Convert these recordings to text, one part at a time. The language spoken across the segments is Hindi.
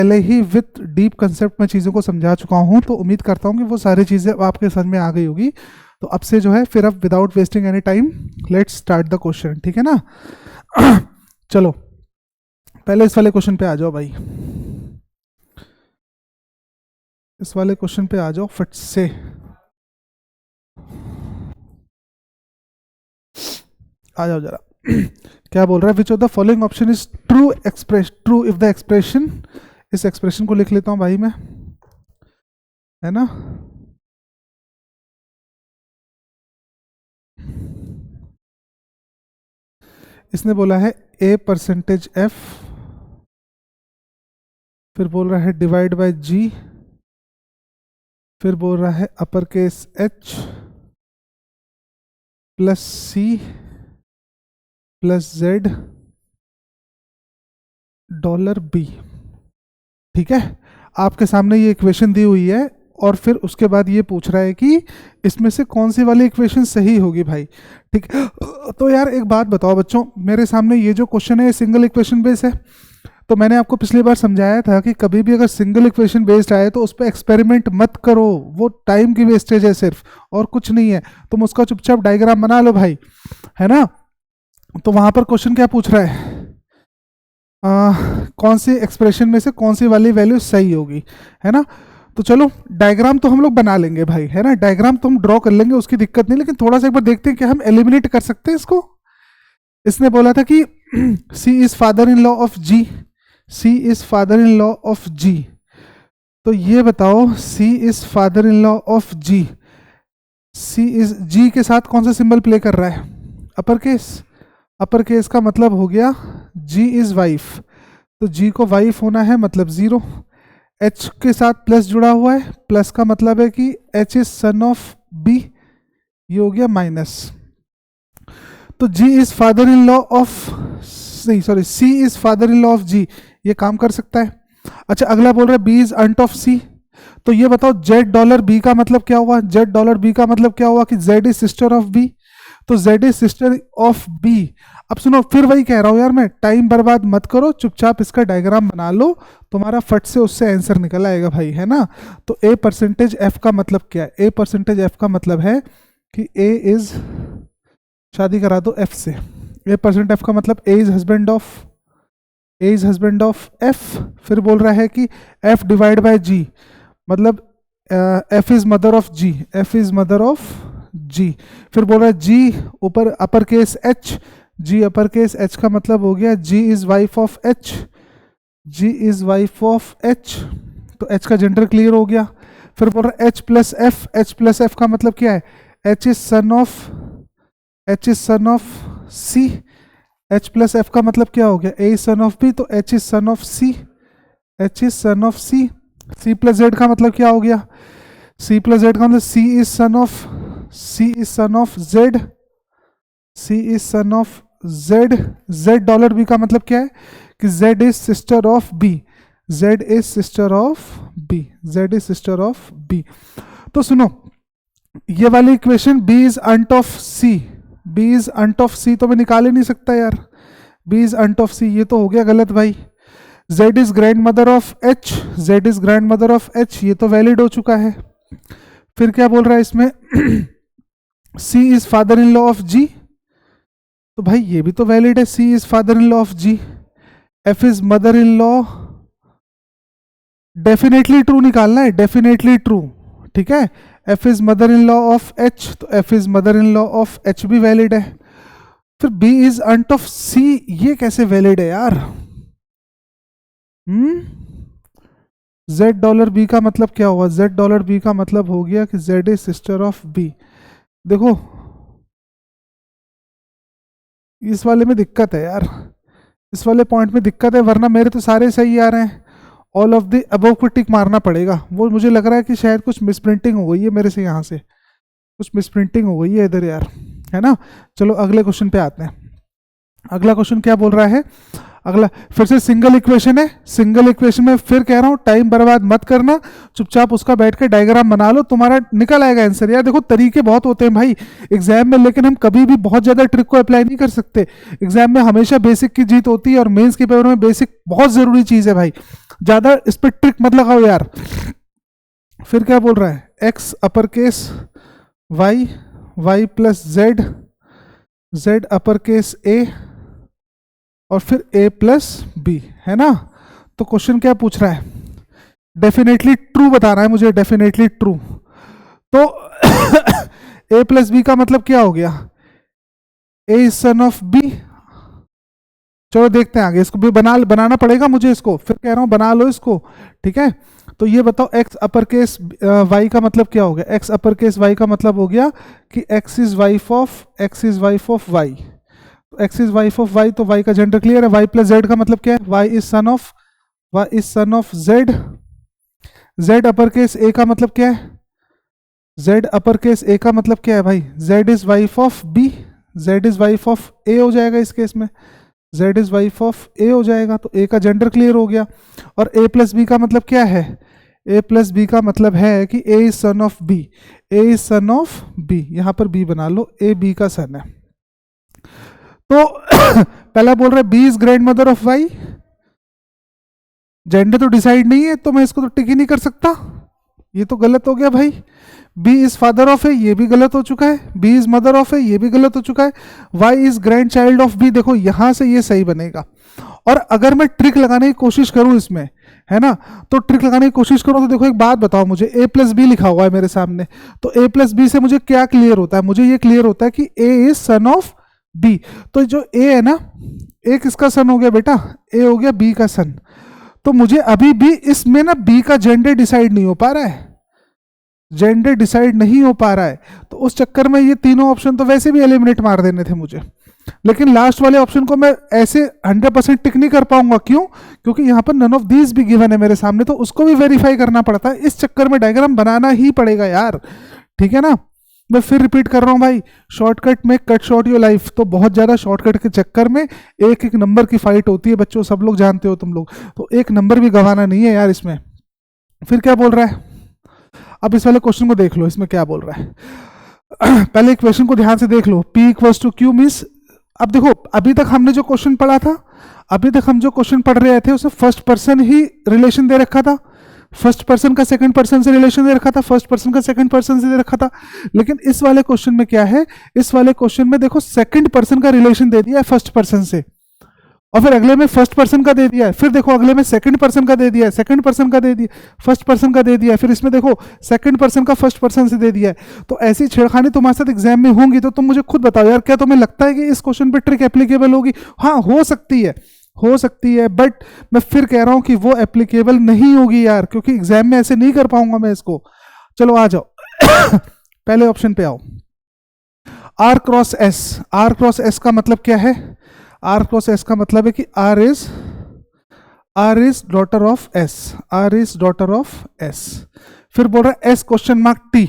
पहले ही विथ डीप कंसेप्ट में चीज़ों को समझा चुका हूँ, तो उम्मीद करता हूँ कि वो सारी चीज़ें आपके समझ में आ गई होगी। तो अब से जो है फिर अब without wasting any time let's start the question, ठीक है ना। चलो पहले इस वाले क्वेश्चन पे आ जाओ भाई, इस वाले क्वेश्चन पे आ जाओ फट से। आ जाओ जरा। क्या बोल रहा है, विच of the following option is true true if the expression, इस एक्सप्रेशन को लिख लेता हूं भाई मैं, है ना। इसने बोला है a परसेंटेज f, फिर बोल रहा है डिवाइड बाय g, फिर बोल रहा है upper case h plus c plus z dollar b। ठीक है, आपके सामने ये इक्वेशन दी हुई है और फिर उसके बाद ये पूछ रहा है कि इसमें से कौन सी वाली इक्वेशन सही होगी भाई। ठीक, तो यार एक बात बताओ बच्चों, मेरे सामने ये जो क्वेश्चन है सिंगल इक्वेशन बेस्ड है, तो मैंने आपको पिछली बार समझाया था कि कभी भी अगर सिंगल इक्वेशन बेस्ड आए तो उस पर एक्सपेरिमेंट मत करो, वो टाइम की वेस्टेज है सिर्फ और कुछ नहीं है। तुम उसका चुपचाप डायग्राम बना लो भाई, है ना। तो वहां पर क्वेश्चन क्या पूछ रहा है, कौन सी एक्सप्रेशन में से कौन सी वाली वैल्यू सही होगी, है ना। तो चलो डायग्राम तो हम लोग बना लेंगे भाई, है ना, डायग्राम तो हम ड्रॉ कर लेंगे, उसकी दिक्कत नहीं, लेकिन थोड़ा सा एक बार देखते हैं कि हम एलिमिनेट कर सकते हैं इसको। इसने बोला था कि C is father in law of G, C is father in law of G. तो ये बताओ C is father in law of G, C is G के साथ कौन सा सिंबल प्ले कर रहा है, अपर केस। अपर केस का मतलब हो गया जी इज वाइफ, तो जी को वाइफ होना है मतलब 0। एच के साथ प्लस जुड़ा हुआ है, प्लस का मतलब है कि H is son of B, ये हो गया माइनस। तो G is father in law of, नहीं sorry, C is father in law of G, ये काम कर सकता है। अच्छा अगला बोल रहा है B is aunt of C, तो ये बताओ जेड डॉलर बी का मतलब क्या हुआ, जेड डॉलर बी का मतलब क्या हुआ कि Z is sister of B, तो Z is sister of B. अब सुनो फिर वही कह रहा हूं यार मैं, टाइम बर्बाद मत करो, चुपचाप इसका डायग्राम बना लो, तुम्हारा फट से उससे आंसर निकल आएगा भाई, है ना। तो ए परसेंटेज एफ का मतलब क्या है, ए परसेंटेज एफ का मतलब है कि ए इज, शादी करा दो एफ से, ए परसेंट एफ का मतलब A is husband of, A is husband of F. फिर बोल रहा है कि एफ डिवाइड बाय जी, मतलब F is mother of G, F is mother of G. फिर बोल रहा है जी ऊपर upper case H, G upper case H का मतलब हो गया G is wife of H, G is wife of H, तो एच का जेंडर क्लियर हो गया। फिर बोल रहा है H plus F, H plus F का मतलब क्या है, H is son of, H is son of C, H plus F का मतलब क्या हो गया, A is son of B, तो H is son of C, H is son of C. C plus Z का मतलब क्या हो गया, सी प्लस जेड का मतलब C is son of, C is son of Z, C is son of Z. Z dollar B का मतलब क्या है कि Z is sister of B, Z is sister of B, Z is sister of B. तो सुनो ये वाली equation B is aunt of C, B is aunt of C तो मैं निकाल ही नहीं सकता यार, B is aunt of C, ये तो हो गया गलत भाई। Z is grandmother of H, Z is grandmother of H, ये तो वैलिड हो चुका है। फिर क्या बोल रहा है इसमें C is father in law of G, तो भाई ये भी तो वैलिड है, C is father in law of G. F is mother in law, definitely true निकालना है, डेफिनेटली ट्रू, ठीक है। F is mother in law of H, तो F is mother in law of H भी वैलिड है। फिर B is aunt of C, ये कैसे वैलिड है यार, जेड डॉलर बी का मतलब क्या हुआ, जेड डॉलर बी का मतलब हो गया कि Z is sister of B. देखो इस वाले में दिक्कत है यार, इस वाले पॉइंट में दिक्कत है, वरना मेरे तो सारे सही आ रहे हैं। ऑल ऑफ द अबव को टिक मारना पड़ेगा, वो मुझे लग रहा है कि शायद कुछ मिसप्रिंटिंग हो गई है मेरे से, यहाँ से कुछ मिसप्रिंटिंग हो गई है इधर यार, है ना। चलो अगले क्वेश्चन पे आते हैं। अगला क्वेश्चन क्या बोल रहा है, अगला फिर से सिंगल इक्वेशन है, सिंगल इक्वेशन में फिर कह रहा हूं टाइम बर्बाद मत करना, चुपचाप उसका बैठ के डायग्राम बना लो, तुम्हारा निकल आएगा आंसर। यार देखो तरीके बहुत होते हैं भाई एग्जाम में, लेकिन हम कभी भी बहुत ज्यादा ट्रिक को अप्लाई नहीं कर सकते। एग्जाम में हमेशा बेसिक की जीत होती है, और मेंस के पेपर में बेसिक बहुत जरूरी चीज है भाई, ज्यादा इस पर ट्रिक मत लगाओ यार। फिर क्या बोल रहा है, X upper case Y, Y plus Z, Z upper case A, और फिर a प्लस बी, है ना। तो क्वेश्चन क्या पूछ रहा है, डेफिनेटली ट्रू बताना है मुझे, डेफिनेटली ट्रू। तो a प्लस बी का मतलब क्या हो गया, a is son of b। चलो देखते हैं आगे, इसको भी बनाना पड़ेगा मुझे इसको, फिर कह रहा हूं बना लो इसको, ठीक है। तो ये बताओ x अपर केस y का मतलब क्या हो गया, x अपर केस y का मतलब हो गया कि x is wife of y, X is wife of Y, तो वाई का जेंडर क्लियर है। वाई प्लस जेड का मतलब क्या है, Y is son of Z. Z upper case A का मतलब क्या है, जेड अपर केस ए का मतलब क्या है भाई, Z is wife of B, Z is wife of A हो जाएगा इस केस में, Z is wife of A हो जाएगा, तो ए का जेंडर क्लियर हो गया। और ए प्लस बी का मतलब क्या है, ए प्लस बी का मतलब है कि A is son of B, A is son of B, यहां पर बी बना लो, ए बी का सन है। तो पहला बोल रहा है B is grandmother of Y, gender तो डिसाइड नहीं है तो मैं इसको तो टिक ही नहीं कर सकता, ये तो गलत हो गया भाई। बी इज फादर ऑफ है, ये भी गलत हो चुका है। बी इज मदर ऑफ है, ये भी गलत हो चुका है। Y is grandchild of B, देखो यहां से ये सही बनेगा। और अगर मैं ट्रिक लगाने की कोशिश करूं इसमें, है ना, तो ट्रिक लगाने की कोशिश करूं तो देखो एक बात बताओ मुझे, ए प्लस बी लिखा हुआ है मेरे सामने, तो ए प्लस बी से मुझे क्या क्लियर होता है, मुझे ये क्लियर होता है कि A is son of B. तो जो ए है ना, ए किसका सन हो गया बेटा, ए हो गया बी का सन। तो मुझे अभी भी इसमें ना बी का जेंडर डिसाइड नहीं हो पा रहा है, जेंडर डिसाइड नहीं हो पा रहा है, तो उस चक्कर में ये तीनों ऑप्शन तो वैसे भी एलिमिनेट मार देने थे मुझे। लेकिन लास्ट वाले ऑप्शन को मैं ऐसे 100% टिक नहीं कर पाऊंगा, क्यों, क्योंकि यहां पर नन ऑफ दीज भी गिवन है मेरे सामने, तो उसको भी वेरीफाई करना पड़ता है, इस चक्कर में डायग्राम बनाना ही पड़ेगा यार, ठीक है ना। मैं फिर रिपीट कर रहा हूं भाई, शॉर्टकट में कट शॉर्ट योर लाइफ, तो बहुत ज्यादा शॉर्टकट के चक्कर में एक एक नंबर की फाइट होती है बच्चों, सब लोग जानते हो तुम लोग, तो एक नंबर भी गंवाना नहीं है यार इसमें। फिर क्या बोल रहा है, अब इस वाले क्वेश्चन को देख लो, इसमें क्या बोल रहा है। पहले इक्वेशन को ध्यान से देख लो, P equals to Q means, अब देखो अभी तक हमने जो क्वेश्चन पढ़ा था, अभी तक हम जो क्वेश्चन पढ़ रहे थे उसमें फर्स्ट पर्सन ही रिलेशन दे रखा था, फर्स्ट पर्सन का सेकंड पर्सन से रिलेशन दे रखा था, फर्स्ट पर्सन का सेकंड पर्सन से दे रखा था। लेकिन इस वाले क्वेश्चन में क्या है, इस वाले क्वेश्चन में देखो सेकंड पर्सन का रिलेशन दे दिया है फर्स्ट पर्सन से, और फिर अगले में फर्स्ट पर्सन का दे दिया है, फिर देखो अगले में सेकंड पर्सन का दे दिया है, सेकंड पर्सन का दे दिया, फर्स्ट पर्सन का दे दिया है, फिर इसमें देखो सेकंड पर्सन का फर्स्ट पर्सन से दे दिया है। तो ऐसी छेड़खानी तुम्हारे साथ एग्जाम में होंगी, तो तुम मुझे खुद बताओ यार, क्या तुम्हें लगता है कि इस क्वेश्चन पे ट्रिक एप्लीकेबल होगी? हाँ हो सकती है, हो सकती है, बट मैं फिर कह रहा हूं कि वो एप्लीकेबल नहीं होगी यार, क्योंकि एग्जाम में ऐसे नहीं कर पाऊंगा मैं इसको। चलो आ जाओ पहले ऑप्शन पे आओ, R cross S, R cross S का मतलब क्या है, आर क्रॉस एस का मतलब है कि R is daughter of S, R is daughter of S. फिर बोल रहा है S question mark T,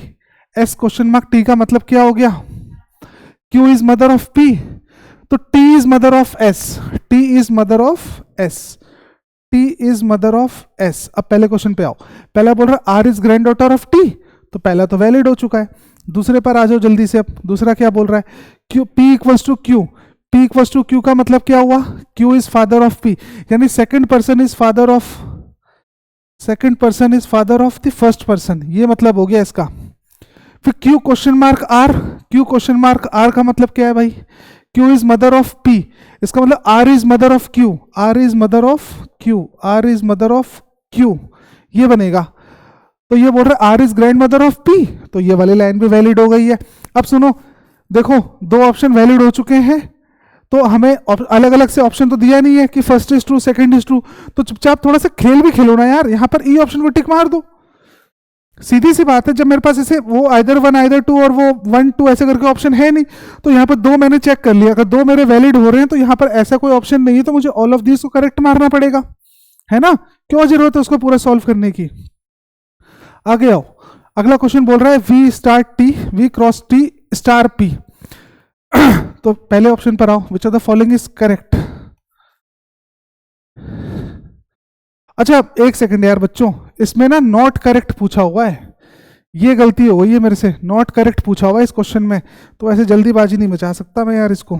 S question mark T का मतलब क्या हो गया, Q is mother of P, तो T is mother of S, T is mother of S, T is mother of S. अब पहले क्वेश्चन पे आओ, पहला बोल रहा है R is granddaughter of T, तो पहला तो वैलिड हो चुका है। दूसरे पर आ जाओ जल्दी से, अब दूसरा क्या बोल रहा है, Q P equals to Q, P equals to Q का मतलब क्या हुआ, Q is father of P, यानी second person is father of, second person is father of the first person, ये मतलब हो गया इसका। फिर Q question mark R, Q question mark R का मतलब क्या है भाई, Q is mother of P, इसका मतलब R is mother of Q, R is mother of Q, R is mother of Q, ये बनेगा। तो ये बोल रहा है R is grandmother of P, तो ये वाली लाइन भी वैलिड हो गई है। अब सुनो, देखो दो ऑप्शन वैलिड हो चुके हैं, तो हमें अलग अलग से ऑप्शन तो दिया नहीं है कि first is true second is true, तो चुपचाप थोड़ा सा खेल भी खेलो ना यार, यहां पर ई ऑप्शन को टिक मार दो, सीधी सी बात है। जब मेरे पास ऐसे वो आइदर वन आइदर टू और वो 1 2 ऐसे करके ऑप्शन है नहीं, तो यहाँ पर दो मैंने चेक कर लिया, अगर दो मेरे वैलिड हो रहे हैं तो यहाँ पर ऐसा कोई ऑप्शन नहीं है, तो मुझे ऑल ऑफ दिस को करेक्ट मारना पड़ेगा, है ना, क्यों जरूरत है उसको पूरा सॉल्व करने की। आगे आओ, अगला क्वेश्चन बोल रहा है V star T, V cross T star P. तो पहले ऑप्शन पर आओ, which of the following is correct, अच्छा एक सेकंड यार बच्चों, इसमें ना नॉट करेक्ट पूछा हुआ है, ये गलती हो गई है मेरे से, नॉट करेक्ट पूछा हुआ है इस क्वेश्चन में, तो ऐसे जल्दीबाजी नहीं मचा सकता मैं यार इसको।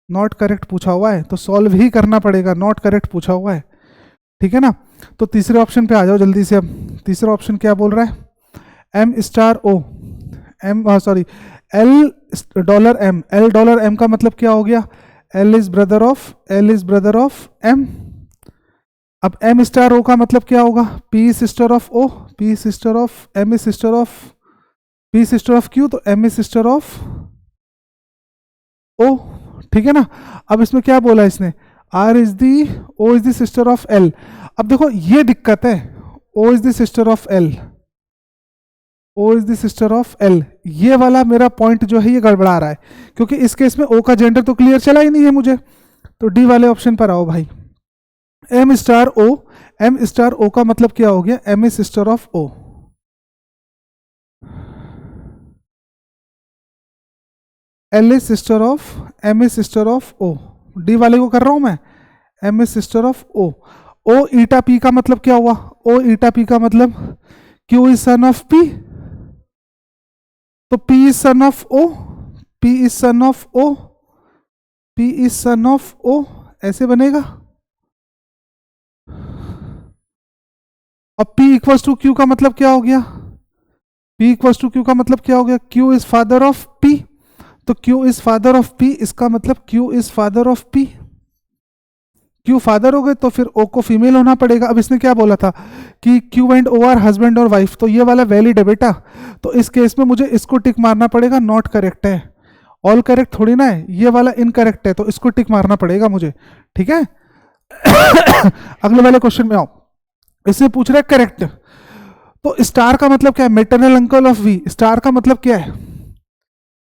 नॉट करेक्ट पूछा हुआ है तो सॉल्व ही करना पड़ेगा, नॉट करेक्ट पूछा हुआ है, ठीक है ना। तो तीसरे ऑप्शन पे आ जाओ जल्दी से। अब तीसरा ऑप्शन क्या बोल रहा है, M star O, M sorry L dollar M, L dollar M का मतलब क्या हो गया, L is brother of, L is brother of M. अब एम स्टार ओ का मतलब क्या होगा, P sister of O, P sister of M is sister of P sister of Q, तो M is sister of O, ठीक है ना। अब इसमें क्या बोला इसने, R is the, O is the sister of L. अब देखो ये दिक्कत है, O is the sister of L, O is the sister of L, ये वाला मेरा पॉइंट जो है ये गड़बड़ा रहा है, क्योंकि इस केस में ओ का जेंडर तो क्लियर चला ही नहीं है मुझे। तो डी वाले ऑप्शन पर आओ भाई, M star O, M star O का मतलब क्या हो गया, M is sister of O, L is sister of, M is sister of O, D वाले को कर रहा हूं मैं, M is sister of O. O eta P का मतलब क्या हुआ, ओ ईटा पी का मतलब Q is son of P, तो P is son of O, P is son of O, P is son of ओ, ऐसे बनेगा। अब P इक्वल्स टू क्यू का मतलब क्या हो गया, P इक्वल्स टू क्यू का मतलब क्या हो गया, Q is father of P, तो Q is father of P, इसका मतलब Q is father of P। Q father हो गए तो फिर O को फीमेल होना पड़ेगा। अब इसने क्या बोला था कि Q and O are husband और वाइफ, तो ये वाला वैलिड है बेटा, तो इस केस में मुझे इसको टिक मारना पड़ेगा, नॉट करेक्ट है, ऑल करेक्ट थोड़ी ना है, ये वाला इनकरेक्ट है, तो इसको टिक मारना पड़ेगा मुझे, ठीक है। अगले वाले क्वेश्चन में आओ, इससे पूछ रहा है करेक्ट, तो स्टार का मतलब क्या है, maternal uncle of V, star का मतलब क्या है,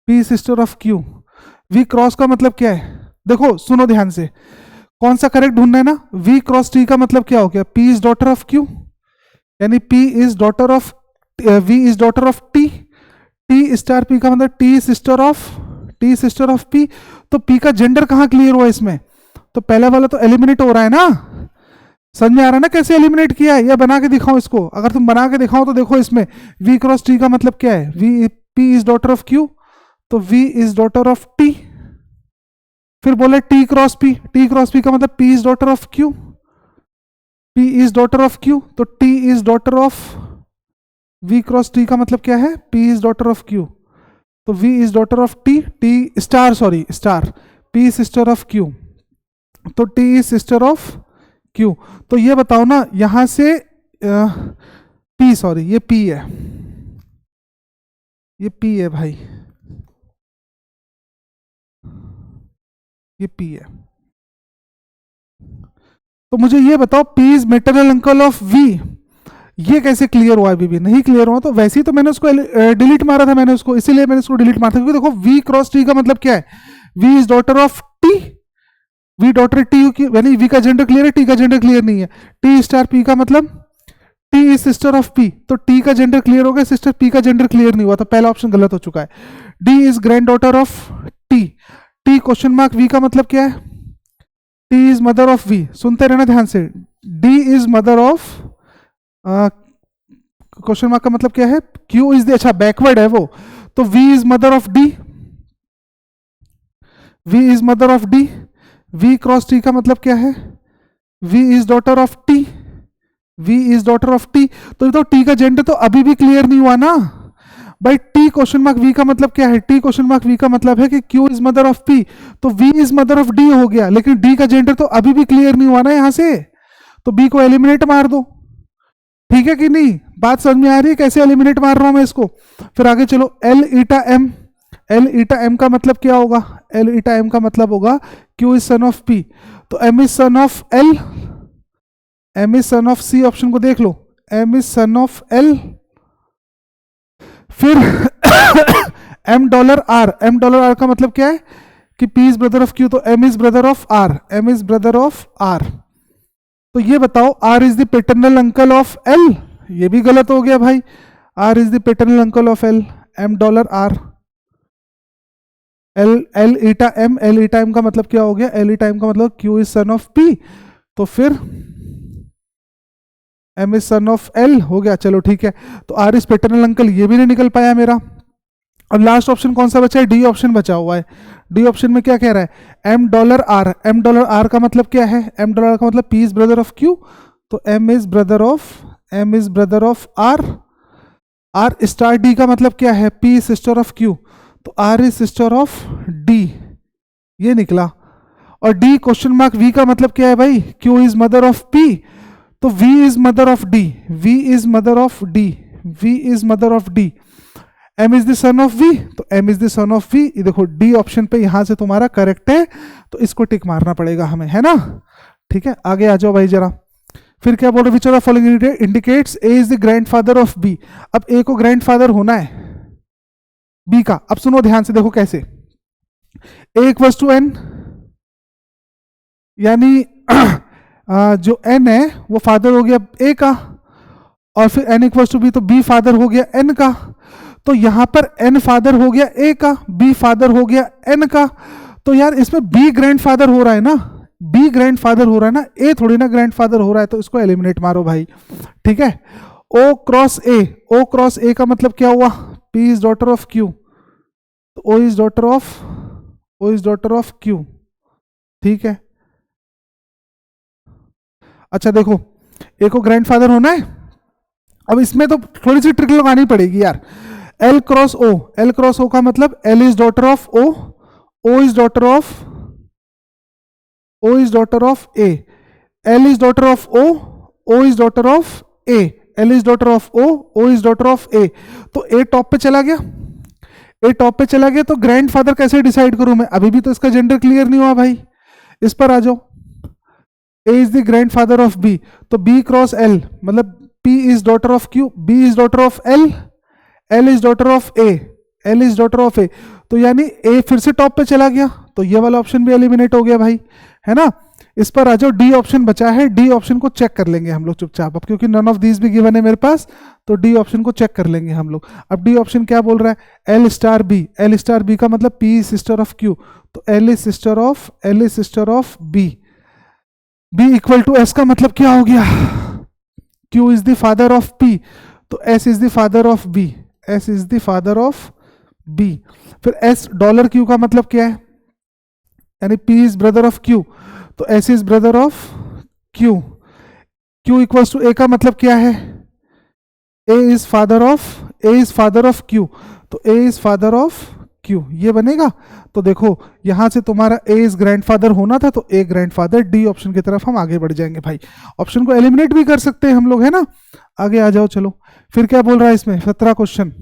P sister of Q, V cross का मतलब क्या है, देखो सुनो ध्यान से, कौन सा करेक्ट ढूंढना है ना, वी क्रॉस टी का मतलब क्या हो गया, P is daughter of Q, यानी P is daughter of, V is daughter of T, T star P का मतलब T sister of, T sister of P, तो पी का जेंडर कहां क्लियर हुआ इसमें, तो पहला वाला तो एलिमिनेट हो रहा है ना, समझ में आ रहा है ना कैसे एलिमिनेट किया है, या बना के दिखाओ इसको, अगर तुम बना के दिखाओ तो देखो इसमें v क्रॉस टी का मतलब क्या है, v p is daughter of q, तो v is daughter of t, फिर बोले t cross p, t cross p का मतलब p is daughter of q, p is daughter of q, तो t is daughter of, v cross t का मतलब क्या है, p is daughter of q, तो v is daughter of t, t star sorry star, p sister of q, तो t इज सिस्टर ऑफ क्यों, तो ये बताओ ना यहां से P सॉरी ये P है, ये P है भाई, ये P है, तो मुझे ये बताओ P is maternal uncle of V, ये कैसे क्लियर हुआ, अभी भी नहीं क्लियर हुआ, तो वैसे ही तो मैंने उसको डिलीट मारा था मैंने उसको, इसीलिए मैंने उसको डिलीट मारा था, क्योंकि देखो V क्रॉस T का मतलब क्या है, V is daughter of T, V daughter T यानी V का जेंडर क्लियर है, T का जेंडर क्लियर नहीं है, T स्टार P का मतलब T is sister of P, तो T का जेंडर क्लियर हो गया, सिस्टर P का जेंडर क्लियर नहीं हुआ, तो पहला ऑप्शन गलत हो चुका है। D is granddaughter of T, T question mark V का मतलब क्या है, T is mother of V, सुनते रहना ध्यान से, D is mother of, question mark का मतलब क्या है, Q इज द, अच्छा बैकवर्ड है वो, तो V is mother of D, V is mother of D, V cross T का मतलब क्या है, V is daughter of T, V is daughter of T, तो ये तो T का जेंडर तो अभी भी क्लियर नहीं हुआ ना भाई, T क्वेश्चन मार्क V का मतलब क्या है, T क्वेश्चन मार्क V का मतलब है कि Q is mother of P, तो V is mother of D हो गया, लेकिन D का जेंडर तो अभी भी क्लियर नहीं हुआ ना यहां से, तो B को एलिमिनेट मार दो, ठीक है कि नहीं, बात समझ में आ रही है कैसे एलिमिनेट मार रहा हूं मैं इसको। फिर आगे चलो, L ईटा M, L ईटा M का मतलब क्या होगा, L ईटा M का मतलब होगा Q is son of P, तो M is son of L, M is son of C, option को देख लो, M is son of L, फिर M dollar R, M dollar R का मतलब क्या है कि P is brother of Q, तो M is brother of R, M is brother of R, तो ये बताओ R is the paternal uncle of L, ये भी गलत हो गया भाई, R is the paternal uncle of L, M dollar R, L eta M, L eta M का मतलब क्या हो गया, L ईटा M का मतलब Q is son of P, तो फिर M is son of L हो गया, चलो ठीक है। तो आर इज पेटर्नल अंकल, ये भी नहीं निकल पाया मेरा। अब लास्ट ऑप्शन कौन सा बचा है, डी ऑप्शन बचा हुआ है। डी ऑप्शन में क्या कह रहा है, M dollar R. M dollar R का मतलब क्या है, एम डॉलर का मतलब P is brother of Q, तो M is brother of R. R star D का मतलब क्या है, पी सिस्टर ऑफ क्यू, तो R is sister of D, ये निकला। और डी क्वेश्चन मार्क वी का मतलब क्या है भाई, Q is mother of P, तो V is mother of D, V is mother of D, V is mother of D. M is the son of V, तो M is the son of V. ये देखो डी ऑप्शन पे यहां से तुम्हारा करेक्ट है, तो इसको टिक मारना पड़ेगा हमें, है ना। ठीक है, आगे आ जाओ भाई जरा। फिर क्या बोल रहे, which of the following indicates A is the grandfather of B. अब ए को ग्रैंडफादर होना है बी का। अब सुनो ध्यान से, देखो कैसे, ए इक्वल्स टू एन, यानी जो एन है वो फादर हो गया ए का, और फिर एन इक्वल्स टू बी, तो बी फादर हो गया एन का। तो यहां पर एन फादर हो गया ए का, बी फादर हो गया एन का। तो यार इसमें बी ग्रैंडफादर हो रहा है ना, बी ग्रैंडफादर हो रहा है ना, ए थोड़ी ना ग्रैंडफादर हो रहा है, तो इसको एलिमिनेट मारो भाई। ठीक है, ओ क्रॉस ए, ओ क्रॉस ए का मतलब क्या हुआ, P is daughter of Q, तो O is daughter of Q. ठीक है, अच्छा देखो, ए को ग्रैंडफादर होना है। अब इसमें तो थोड़ी सी ट्रिक लगानी पड़ेगी यार। L cross O, L cross O का मतलब L is daughter of O, O is daughter of A, L is daughter of O is daughter of A, L is daughter of O is daughter of A. तो ए टॉप पे चला गया, ए टॉप पे चला गया, तो ग्रैंडफादर कैसे डिसाइड करूं मैं, अभी भी तो इसका जेंडर क्लियर नहीं हुआ भाई। इस पर आ जाओ, A is the grandfather of B, तो बी क्रॉस एल मतलब P is daughter of Q, B is daughter of L, L is daughter of A, L is daughter of A। तो यानी A फिर से टॉप पे चला गया, तो ये वाला ऑप्शन भी एलिमिनेट हो गया भाई, है ना। इस पर आ जाओ, डी ऑप्शन बचा है, डी ऑप्शन को चेक कर लेंगे हम लोग चुपचाप, अब क्योंकि नन ऑफ दीज भी गिवन है मेरे पास, तो डी ऑप्शन को चेक कर लेंगे हम लोग। अब डी ऑप्शन क्या बोल रहा है, L star B, L star B का मतलब P सिस्टर ऑफ Q, तो L is sister of B। B equal to S का मतलब क्या हो गया, Q is the father of P, तो S is the father of B, S is the father of B। फिर S डॉलर Q का मतलब क्या है, यानी P is brother of Q, तो S is brother of Q। Q equals to A का मतलब क्या है, A is father of Q, तो A is father of Q, ये बनेगा। तो देखो यहां से तुम्हारा A इज ग्रैंडफादर होना था, तो A ग्रैंडफादर, डी ऑप्शन की तरफ हम आगे बढ़ जाएंगे भाई। ऑप्शन को एलिमिनेट भी कर सकते हैं हम लोग, है ना। आगे आ जाओ चलो, फिर क्या बोल रहा है इसमें 17 question,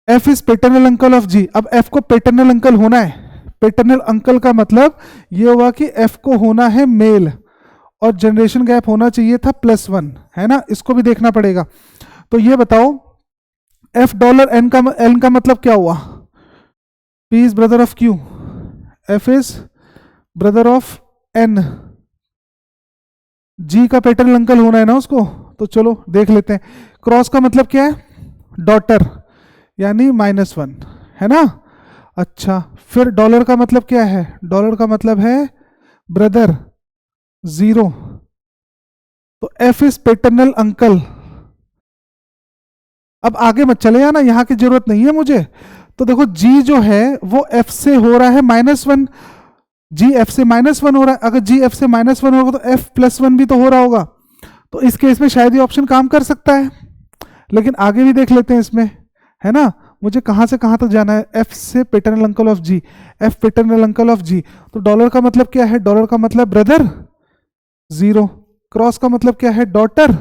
F is paternal uncle of G। अब F को पेटर्नल अंकल होना है, पेटर्नल अंकल का मतलब ये हुआ कि F को होना है मेल, और जनरेशन गैप होना चाहिए था +1, है ना, इसको भी देखना पड़ेगा। तो ये बताओ F डॉलर N का मतलब क्या हुआ, P is brother of Q, F is brother of N, G का पेटर्नल अंकल होना है ना उसको, तो चलो देख लेते हैं। क्रॉस का मतलब क्या है, डॉटर, यानी -1, है ना। अच्छा, फिर डॉलर का मतलब क्या है, डॉलर का मतलब है ब्रदर, 0, तो F इज पेटर्नल अंकल। अब आगे मत चले जाना, यहां की जरूरत नहीं है मुझे। तो देखो G जो है वो F से हो रहा है -1, G F से -1 हो रहा है, अगर G F से -1 होगा तो F +1 भी तो हो रहा होगा, तो इस केस में शायद ये ऑप्शन काम कर सकता है। लेकिन आगे भी देख लेते हैं इसमें, है ना, मुझे कहां से कहां तक जाना है, F से paternal uncle of G, F paternal uncle of G। तो डॉलर का मतलब क्या है, डॉलर का मतलब ब्रदर, 0, क्रॉस का मतलब क्या है, डॉटर,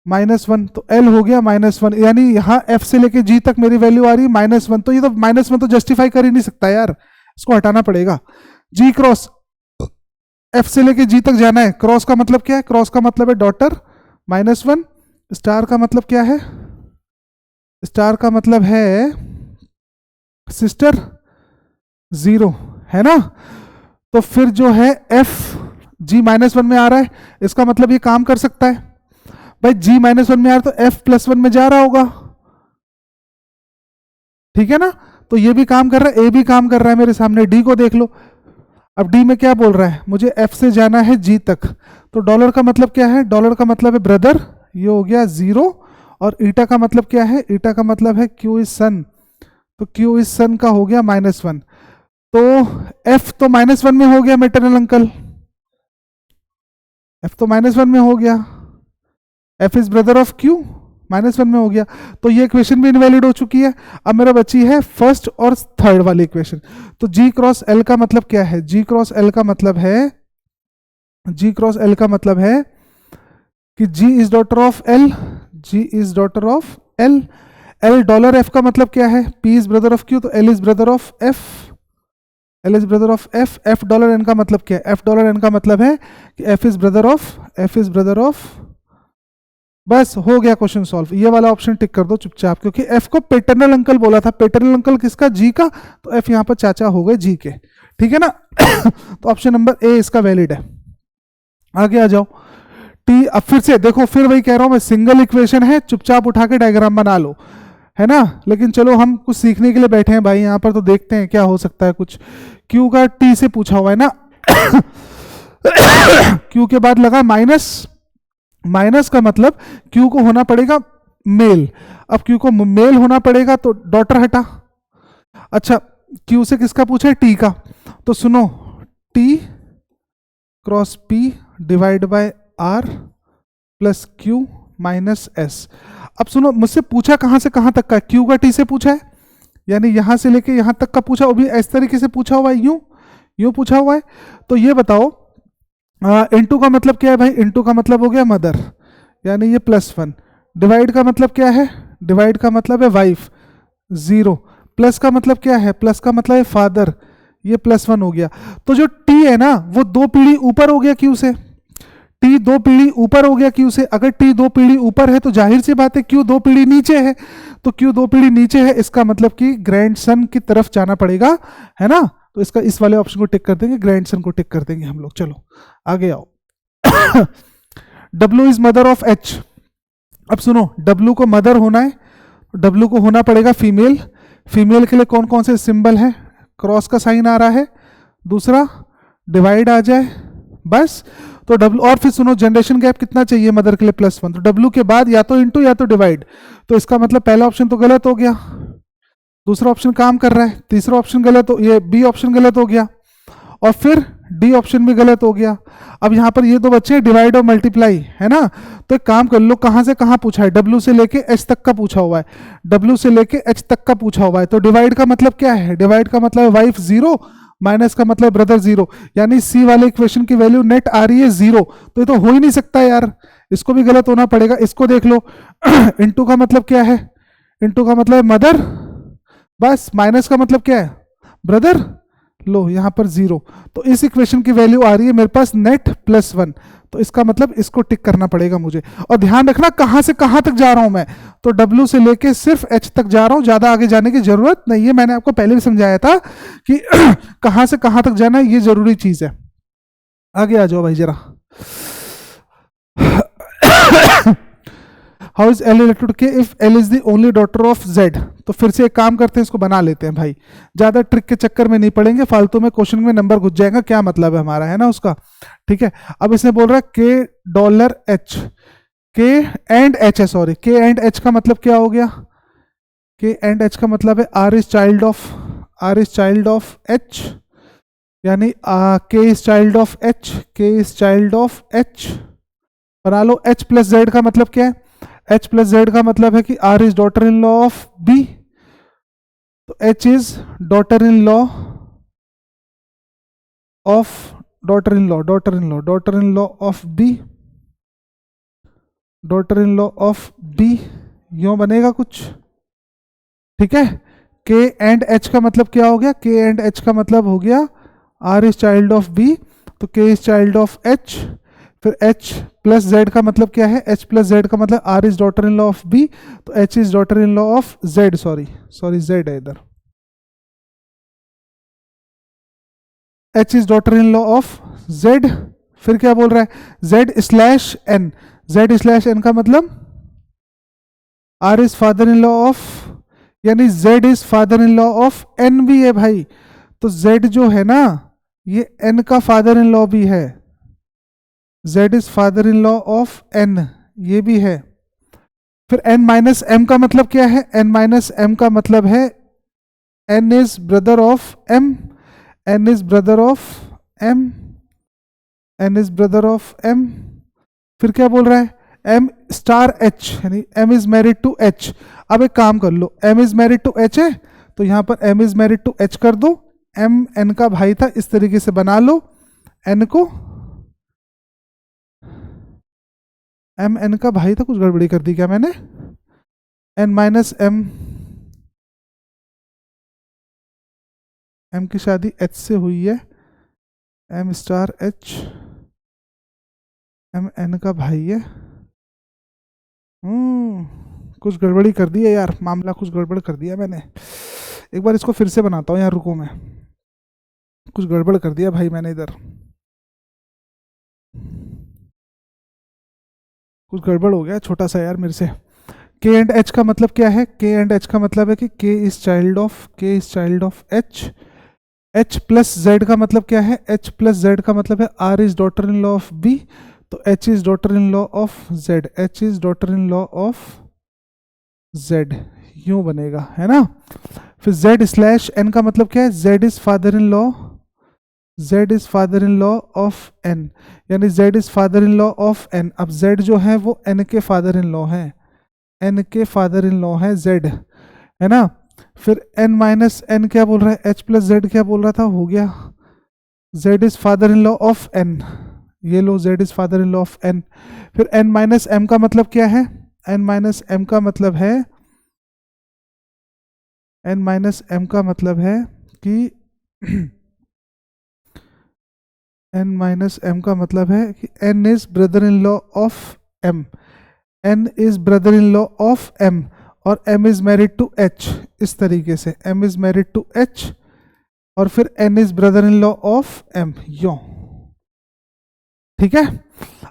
-1, तो L हो गया -1, यानी यहां F से लेके G तक मेरी वैल्यू आ रही है -1, तो ये तो -1 तो जस्टिफाई कर ही नहीं सकता यार, इसको हटाना पड़ेगा। G क्रॉस F से लेके G तक जाना है, क्रॉस का मतलब क्या है, क्रॉस का मतलब है डॉटर, -1, स्टार का मतलब क्या है, स्टार का मतलब है सिस्टर, 0, है ना। तो फिर जो है F G -1 में आ रहा है, इसका मतलब ये काम कर सकता है भाई, G -1 में आ रहा है तो F +1 में जा रहा होगा, ठीक है ना। तो ये भी काम कर रहा है, A भी काम कर रहा है मेरे सामने, D को देख लो। अब डी में क्या बोल रहा है, मुझे एफ से जाना है जी तक, तो डॉलर का मतलब क्या है, डॉलर का मतलब है ब्रदर, ये हो गया 0, और ईटा का मतलब क्या है, ईटा का मतलब है क्यू इज सन, तो क्यू इज सन का हो गया -1, तो एफ तो -1 में हो गया मेटरनल अंकल, एफ तो -1 में हो गया, F is brother of Q, -1 में हो गया, तो ये इक्वेशन भी इनवैलिड हो चुकी है। अब मेरा बची है फर्स्ट और थर्ड वाली इक्वेशन, तो जी क्रॉस एल का मतलब क्या है, जी क्रॉस एल का मतलब है, जी क्रॉस एल का मतलब है कि G is daughter of L, G is daughter of L, L dollar F का मतलब क्या है, P is brother of Q, तो L is brother of F, L is brother of F, F dollar N का मतलब क्या है, एफ डॉलर एन का मतलब है कि F is brother of, F is brother of, बस हो गया क्वेश्चन सॉल्व। ये वाला ऑप्शन टिक कर दो चुपचाप, क्योंकि एफ को पेटर्नल अंकल बोला था, पेटर्नल अंकल किसका, जी का, तो एफ यहां पर चाचा हो गए जी के, ठीक है ना। तो ऑप्शन नंबर ए इसका वैलिड है। आगे आ जाओ, टी, अब फिर से देखो, फिर वही कह रहा हूं मैं, सिंगल इक्वेशन है, चुपचाप उठा के डायग्राम बना लो, है ना, लेकिन चलो हम कुछ सीखने के लिए बैठे हैं भाई यहाँ पर, तो देखते हैं क्या हो सकता है कुछ। क्यू का टी से पूछा हुआ है ना, क्यू के बाद लगा माइनस, माइनस का मतलब क्यू को होना पड़ेगा मेल, अब क्यू को मेल होना पड़ेगा तो डॉटर हटा, अच्छा क्यू से किसका पूछा है, टी का, तो सुनो, T cross P divide by R plus Q minus S. अब सुनो, मुझसे पूछा कहां से कहां तक का, क्यू का टी से पूछा है, यानी यहां से लेके यहां तक का पूछा, वो भी इस तरीके से पूछा हुआ है, यूं यूं पूछा हुआ है, तो ये बताओ इनटू का मतलब क्या है भाई, इनटू का मतलब हो गया मदर, यानी ये +1, डिवाइड का मतलब क्या है, डिवाइड का मतलब है वाइफ, 0, प्लस का मतलब क्या है, प्लस का मतलब है फादर, ये +1 हो गया, तो जो टी है ना वो 2 पीढ़ी ऊपर हो गया क्यू से, टी 2 पीढ़ी ऊपर हो गया क्यू से, अगर टी 2 पीढ़ी ऊपर है तो जाहिर सी बात है क्यू 2 पीढ़ी नीचे है, तो क्यू 2 पीढ़ी नीचे है, इसका मतलब कि ग्रैंडसन की तरफ जाना पड़ेगा, है ना, तो इसका इस वाले ऑप्शन को टिक कर देंगे, ग्रैंडसन को टिक कर देंगे हम लोग। चलो आगे आओ। W is mother of H, अब सुनो, W को मदर होना है, W को होना पड़ेगा फीमेल, फीमेल के लिए कौन कौन से सिंबल है, क्रॉस का साइन आ रहा है, दूसरा डिवाइड आ जाए, बस, तो W, और फिर सुनो जनरेशन गैप कितना चाहिए मदर के लिए, +1, तो W के बाद या तो इंटू या तो डिवाइड, तो इसका मतलब पहला ऑप्शन तो गलत हो गया, दूसरा ऑप्शन काम कर रहा है, तीसरा ऑप्शन गलत हो, ये बी ऑप्शन गलत हो गया, और फिर डी ऑप्शन भी गलत हो गया। अब यहां पर ये दो बच्चे हैं डिवाइड और मल्टीप्लाई, है ना, तो एक काम कर लो, कहां से कहां पूछा है, W से लेके H तक का पूछा हुआ है, W से लेके H तक का पूछा हुआ है, तो डिवाइड का मतलब क्या है, डिवाइड का मतलब है वाइफ 0, माइनस का मतलब ब्रदर 0, यानी सी वाले इक्वेशन की वैल्यू नेट आ रही है 0, तो ये तो हो ही नहीं सकता यार, इसको भी गलत होना पड़ेगा, इसको देख लो। इंटू का मतलब क्या है, इंटू का मतलब मदर, बस, माइनस का मतलब क्या है, ब्रदर, लो यहां पर 0, तो इस इक्वेशन की वैल्यू आ रही है मेरे पास नेट +1, तो इसका मतलब इसको टिक करना पड़ेगा मुझे, और ध्यान रखना कहां से कहां तक जा रहा हूं मैं, तो W से लेके सिर्फ H तक जा रहा हूं, ज्यादा आगे जाने की जरूरत नहीं है, मैंने आपको पहले भी समझाया था कि कहां से कहां तक जाना है, ये जरूरी चीज है। आगे आ जाओ भाई जरा। हाउ इज एल रिलेटेड के if L is the only daughter of Z, तो फिर से एक काम करते हैं, इसको बना लेते हैं भाई, ज्यादा ट्रिक के चक्कर में नहीं पड़ेंगे, फालतू में क्वेश्चन में नंबर घुस जाएगा, क्या मतलब है हमारा, है ना उसका, ठीक है। अब इसने बोल रहा है $K, के एंड एच है, सॉरी, के एंड एच का मतलब क्या हो गया, के एंड एच का मतलब है R is child of H, यानी K is child of H, K is child of H, बना लो। H प्लस जेड का मतलब क्या है, H प्लस जेड का मतलब है कि R is daughter in law of B, तो H is daughter in law of, daughter in law of B, daughter in law of B, यो बनेगा कुछ, ठीक है। K एंड H का मतलब क्या हो गया, K एंड H का मतलब हो गया R is child of B, तो K is child of H, फिर H प्लस जेड का मतलब क्या है, H प्लस जेड का मतलब R is daughter in law of B, तो H is daughter in law of Z, sorry Z है इधर, H is daughter in law of Z, फिर क्या बोल रहा है Z/N, Z/N का मतलब R is father in law of, यानी Z is father in law of N भी है भाई, तो Z जो है ना ये n का फादर इन लॉ भी है, z is father in law of n, ये भी है। फिर n माइनस m का मतलब क्या है? n माइनस m का मतलब है n is brother of m, n is brother of m, n is brother of m। फिर क्या बोल रहा है? m स्टार h, यानी m is married to h। अब एक काम कर लो, m is married to h है तो यहां पर m is married to h कर दो, m n का भाई था, इस तरीके से बना लो n को, m n का भाई था, कुछ गड़बड़ी कर दी क्या मैंने? n माइनस m, m की शादी h से हुई है, m star h, m n का भाई है। कुछ गड़बड़ी कर दी है यार, मामला कुछ गड़बड़ कर दिया मैंने। एक बार इसको फिर से बनाता हूँ यार, रुको मैं, कुछ गड़बड़ कर दिया भाई मैंने इधर, कुछ गड़बड़ हो गया छोटा सा यार मेरे से। k एंड h का मतलब क्या है? k एंड h का मतलब है कि k is child of h। h plus z का मतलब क्या है? h प्लस z का मतलब है r is daughter in law of b, तो h is daughter in law of z, h is daughter in law of z, यूं बनेगा, है ना। फिर z स्लैश n का मतलब क्या है? z is father in law, z is father in law of n, यानी z is father in law of n। अब z जो है वो n के फादर इन लॉ है, n के फादर इन लॉ है z, है ना। फिर n माइनस n क्या बोल रहा है? h प्लस z क्या बोल रहा था? हो गया z is father in law of n, ये लो z is father in law of n। फिर n माइनस m का मतलब क्या है? n माइनस m का मतलब है, n माइनस m का मतलब है कि n माइनस m का मतलब है कि n is brother in law of m, n is brother in law of m, और m is married to h, इस तरीके से m is married to h, और फिर n is brother in law of m, यो, ठीक है।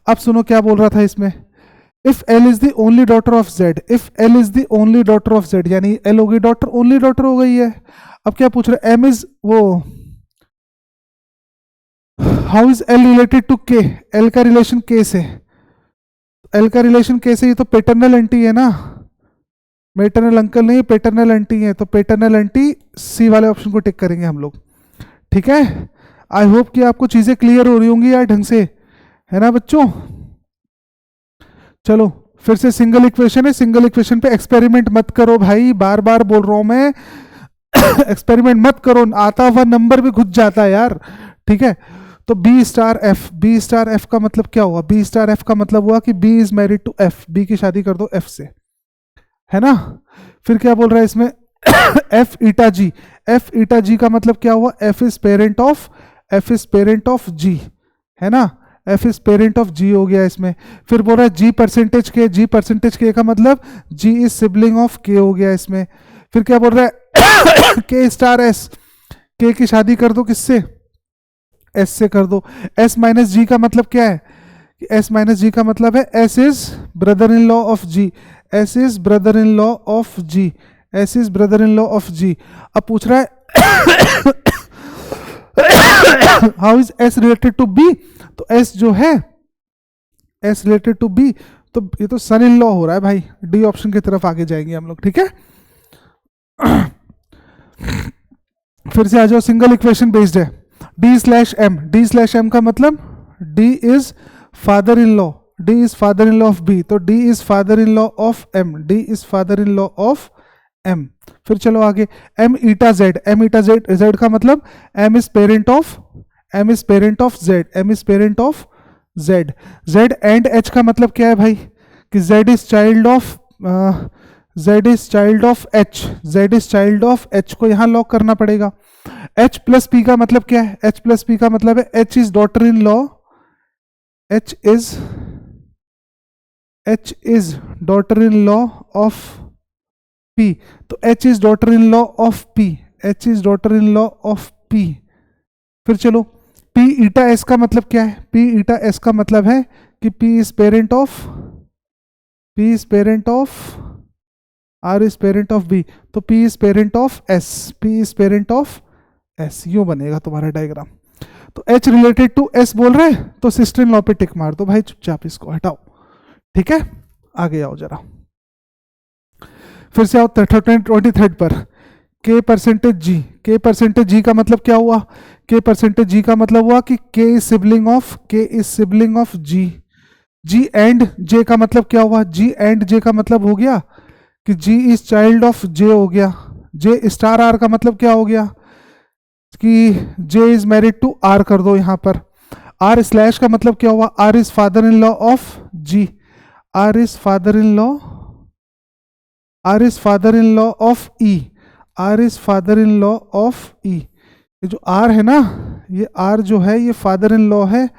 अब सुनो क्या बोल रहा था इसमें, if l is the only daughter of z, if l is the only daughter of z, यानी l होगी डॉटर, ओनली डॉटर हो गई है। अब क्या पूछ रहे? m इज वो, how is l related to k, l का रिलेशन k से, l का रिलेशन k से, ये तो पेटर्नल एंटी है ना, मेटरनल अंकल नहीं, पेटर्नल एंटी है, तो पेटर्नल एंटी सी वाले ऑप्शन को टिक करेंगे हम लोग, ठीक है। आई होप कि आपको चीजें क्लियर हो रही होंगी यार ढंग से, है ना बच्चों। चलो फिर से सिंगल इक्वेशन है, सिंगल इक्वेशन पे एक्सपेरिमेंट मत करो भाई, बार बार बोल रहा हूं मैं एक्सपेरिमेंट मत करो, आता हुआ नंबर भी घुस जाता है यार, ठीक है। तो B star F, B star F का मतलब क्या हुआ? बी स्टार एफ का मतलब हुआ कि B is married to F, B की शादी कर दो एफ से, है ना। फिर क्या बोल रहा है इसमें एफ ईटा जी, एफ ईटा जी का मतलब क्या हुआ? F is parent of, F is parent of G, है ना, F is parent of G हो गया इसमें। फिर बोल रहा है जी परसेंटेज के, जी परसेंटेज के का मतलब जी इज सिबलिंग ऑफ के हो गया इसमें। फिर क्या बोल रहा है के स्टार एस, के की शादी कर दो किससे? एस से कर दो। एस माइनस जी का मतलब क्या है? एस माइनस जी का मतलब है S is brother in law of G, S is brother in law of G, S is brother in law of G. अब पूछ रहा है how is S related to B, तो एस जो है एस रिलेटेड टू बी, तो ये तो सन इन लॉ हो रहा है भाई, डी ऑप्शन की तरफ आगे जाएंगे हम लोग, ठीक है। फिर से आ जाओ, सिंगल इक्वेशन बेस्ड है, D slash M, D slash M का मतलब D is father in law, D is father in law of B, तो D is father in law of M, D is father in law of M. फिर चलो आगे, M eta Z, M eta Z, Z का मतलब M is parent of, M is parent of Z, M is parent of Z. Z and H का मतलब क्या है भाई? कि Z is child of, Z is child of H, Z is child of H को यहां लॉक करना पड़ेगा। एच प्लस पी का मतलब क्या है? एच प्लस पी का मतलब है H is daughter in law, H is daughter in law of P, तो H is daughter in law of P, H is daughter in law of P. फिर चलो, पी ईटा एस का मतलब क्या है? पी ईटा एस का मतलब है कि P is parent of, P is parent of R is parent of B, तो P is parent of S, P is parent of S, यूं बनेगा तुम्हारा डायग्राम। तो एच रिलेटेड टू एस बोल रहे हैं, तो सिस्टर इन लॉ पे टिक मार दो भाई, चुपचाप इसको हटाओ। ठीक है, आगे आओ जरा, फिर से आओ 23rd पर। के परसेंटेज जी, के परसेंटेज जी का मतलब क्या हुआ? के परसेंटेज जी का मतलब हुआ कि K is sibling of, K is sibling of G. G and J का मतलब क्या हुआ? जी एंड जे का मतलब हो गया कि जी इज चाइल्ड ऑफ जे हो गया। जे स्टार आर का मतलब क्या हो गया कि जे इज मैरिड टू आर कर दो यहां पर। आर स्लैश का मतलब क्या हुआ? R is father in law of G. R is father in law, R is father in law of E. R is father in law of E. ये जो आर है ना, ये आर जो है ये फादर इन लॉ है,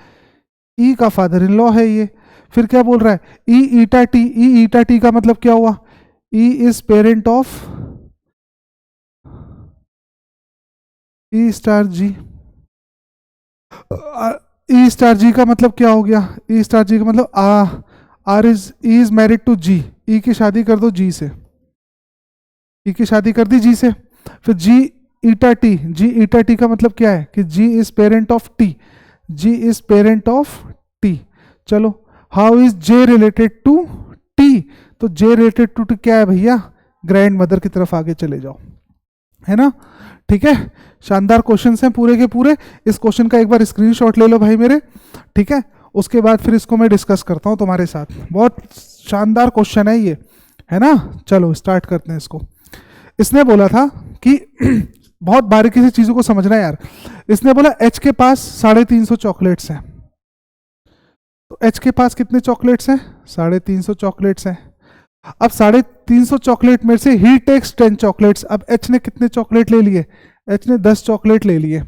ई का फादर इन लॉ है ये। फिर क्या बोल रहा है? ई ईटा टी, ई ईटा टी का मतलब क्या हुआ? E is parent of E star G. E star G का मतलब क्या हो गया? ई स्टार जी का मतलब R is, E is married to G. E की शादी कर दो जी से, ई की शादी कर दी जी से। फिर जी ईटा टी, जी ईटा टी का मतलब क्या है कि G is parent of T. G is parent of T. चलो, how is J related to T? तो जे रिलेटेड टू टी क्या है भैया? ग्रैंड मदर की तरफ आगे चले जाओ, है ना? ठीक है, शानदार क्वेश्चन हैं पूरे के पूरे। इस क्वेश्चन का एक बार स्क्रीनशॉट ले लो भाई मेरे, ठीक है? उसके बाद फिर इसको मैं डिस्कस करता हूं तुम्हारे साथ। बहुत शानदार क्वेश्चन है ये, है ना? चलो स्टार्ट करते हैं इसको। इसने बोला था कि बहुत बारीकी से चीजों को समझना है यार। इसने बोला एच के पास 350 चॉकलेट्स हैं। तो एच के पास कितने चॉकलेट्स हैं? 350 चॉकलेट्स हैं। अब 350 चॉकलेट में से ही टेक्स 10 चॉकलेट्स। अब एच ने कितने चॉकलेट ले लिए? एच ने 10 चॉकलेट ले लिए।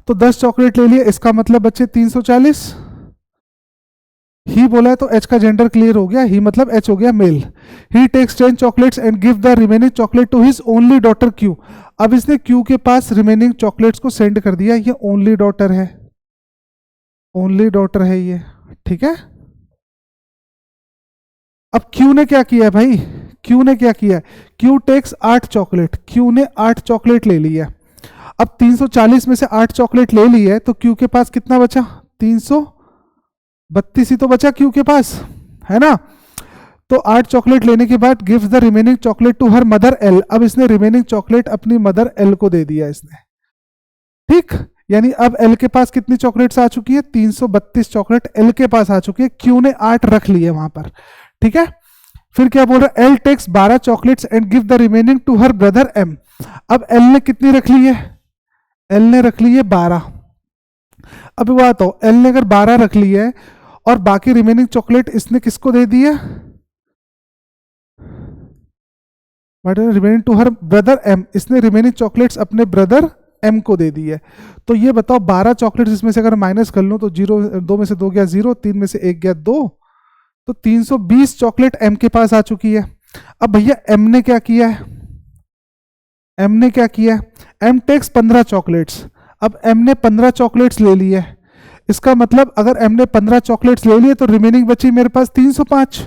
तो 10 चॉकलेट ले लिए, इसका मतलब बच्चे 340। ही बोला है तो एच का जेंडर क्लियर हो गया, ही मतलब एच हो गया male. He takes 10 chocolates and give the remaining chocolate to his only daughter Q. अब इसने क्यू के पास रिमेनिंग चॉकलेट्स को सेंड कर दिया। ये ओनली डॉटर है, ओनली डॉटर है ये, ठीक है? अब क्यू ने क्या किया भाई? क्यू ने क्या किया? Q takes 8 chocolate. क्यू ने 8 चॉकलेट ले लिया। अब 340 में से 8 चॉकलेट ले ली है, तो क्यू के पास कितना बचा? 332 ही तो बचा क्यू के पास, है ना? तो 8 चॉकलेट लेने के बाद gives the remaining chocolate to her mother L. अब इसने रिमेनिंग चॉकलेट अपनी मदर एल को दे दिया इसने, ठीक? यानी अब एल के पास कितनी चॉकलेट्स आ चुकी है? 332 चॉकलेट एल के पास आ चुकी है। क्यू ने 8 रख लिए वहां पर, ठीक है? फिर क्या बोल रहा है? L takes 12 chocolates and give the remaining to her brother M. अब एल ने कितनी रख ली है? एल ने रख ली है 12। अब बात हो, एल ने अगर 12 रख ली है और बाकी रिमेनिंग चॉकलेट इसने किसको दे दी है? Remaining to her brother M. इसने रिमेनिंग चॉकलेट्स अपने ब्रदर एम को दे दी है। तो ये बताओ 12 चॉकलेट्स इसमें से अगर माइनस कर लो तो 0, 2 में से 2 गया 0, 3 में से 1 गया 2, तो 320 चॉकलेट एम के पास आ चुकी है। अब भैया एम ने क्या किया है? एम ने क्या किया है? M takes 15 chocolates. अब एम ने 15 चॉकलेट्स ले ली है। इसका मतलब अगर एम ने 15 चॉकलेट्स ले लिए तो रिमेनिंग बची मेरे पास 305।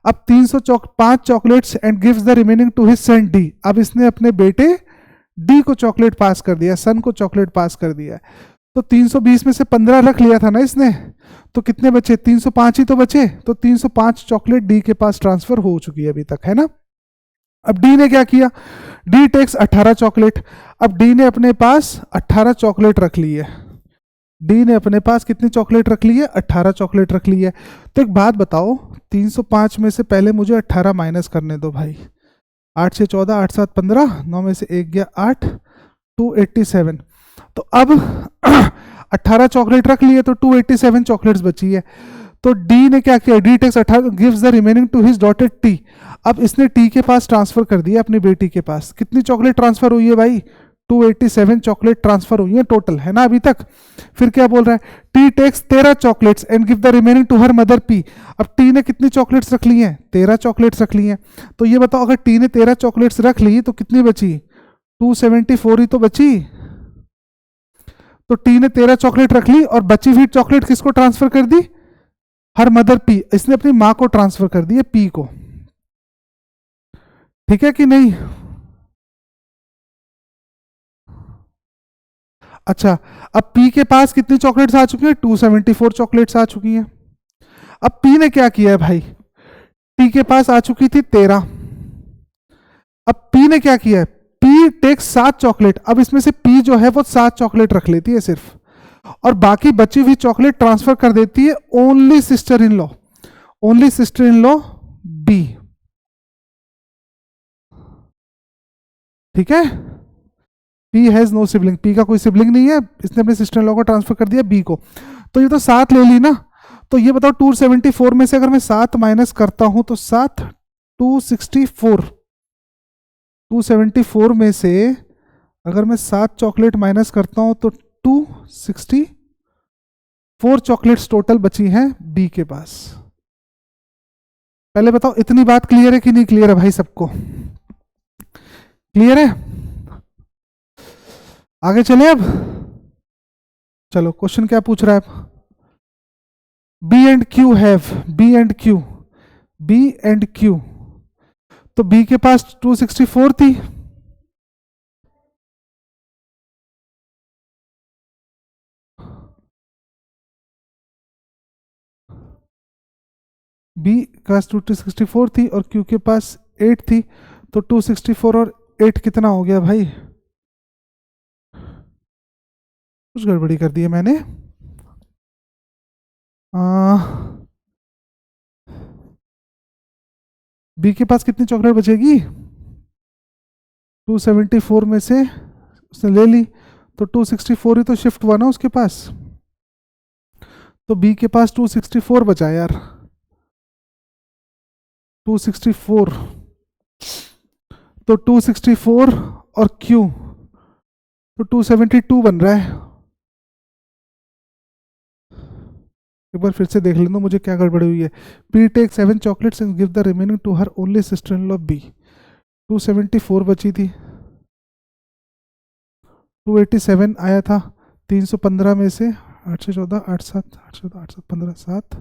अब 305 chocolates and gives the remaining to his son D. अब इसने अपने बेटे डी को चॉकलेट पास कर दिया, सन को चॉकलेट पास कर दिया। तो 320 में से 15 रख लिया था ना इसने, तो कितने बचे? 305 ही तो बचे। तो 305 चॉकलेट डी के पास ट्रांसफर हो चुकी है अभी तक, है ना? अब डी ने क्या किया? D takes 18 chocolate. अब डी ने अपने पास 18 चॉकलेट रख ली है। डी ने अपने पास कितनी चॉकलेट रख ली है? 18 चॉकलेट रख ली है। तो एक बात बताओ, 305 में से पहले मुझे 18 माइनस करने दो भाई। 8 से 14, 8 7 15, 9 में से 1 गया 8, 287। तो अब 18 चॉकलेट रख लिए तो 287 चॉकलेट्स बची है। तो डी ने क्या किया? D takes 18 gives the remaining to his daughter T. अब इसने टी के पास ट्रांसफर कर दिया अपनी बेटी के पास। कितनी चॉकलेट ट्रांसफर हुई है भाई? 287 चॉकलेट ट्रांसफर हुई है टोटल, है ना अभी तक? फिर क्या बोल रहा है? T takes 13 chocolates and give the remaining to her mother P. अब टी ने कितनी चॉकलेट्स रख ली हैं? 13 चॉकलेट्स रख ली हैं। तो ये बताओ अगर टी ने 13 चॉकलेट्स रख ली तो कितनी बची? 274 ही तो बची। तो टी ने 13 चॉकलेट रख ली और बची हुई चॉकलेट किसको ट्रांसफर कर दी? हर मदर पी। इसने अपनी मां को ट्रांसफर कर दी है, पी को, ठीक है कि नहीं? अच्छा, अब पी के पास कितनी चॉकलेट्स आ चुकी हैं? 274 चॉकलेट्स आ चुकी हैं। अब पी ने क्या किया है भाई? पी के पास आ चुकी थी 13। अब पी ने क्या किया है? P takes 7 chocolate. अब इसमें से पी जो है वो 7 चॉकलेट रख लेती है सिर्फ, और बाकी बची हुई चॉकलेट ट्रांसफर कर देती है only sister in law, only sister in law B. ठीक है, P has no sibling, P का कोई सिबलिंग नहीं है, इसने अपने सिस्टर इन लॉ को ट्रांसफर कर दिया बी को। तो ये तो 7 ले ली ना, तो ये बताओ 274 में से अगर मैं 7 माइनस करता हूं तो 7 264, 274 में से अगर मैं 7 चॉकलेट माइनस करता हूं तो 264 चॉकलेट्स टोटल बची हैं बी के पास। पहले बताओ इतनी बात क्लियर है कि नहीं क्लियर है भाई? सबको क्लियर है? आगे चले अब। चलो क्वेश्चन क्या पूछ रहा है अब? B and Q have, B and Q, B and Q, तो बी के पास 264 थी, बी के पास 264 थी और क्यू के पास 8 थी, तो 264 और 8 कितना हो गया भाई? कुछ गड़बड़ी कर दी है मैंने। बी के पास कितनी चॉकलेट बचेगी? 274 में से उसने ले ली, तो 264 ही तो शिफ्ट हुआ ना उसके पास, तो बी के पास 264 बचा यार, 264, तो 264 और क्यू तो 272 बन रहा है। एक बार फिर से देख लेना मुझे क्या गड़बड़ी हुई है। P take 7 chocolates and give the remaining to her only sister in law B. 274 बची थी, 287 आया था, 315 में से 8 से 14, 8 7, 8 से 8 7 15, 7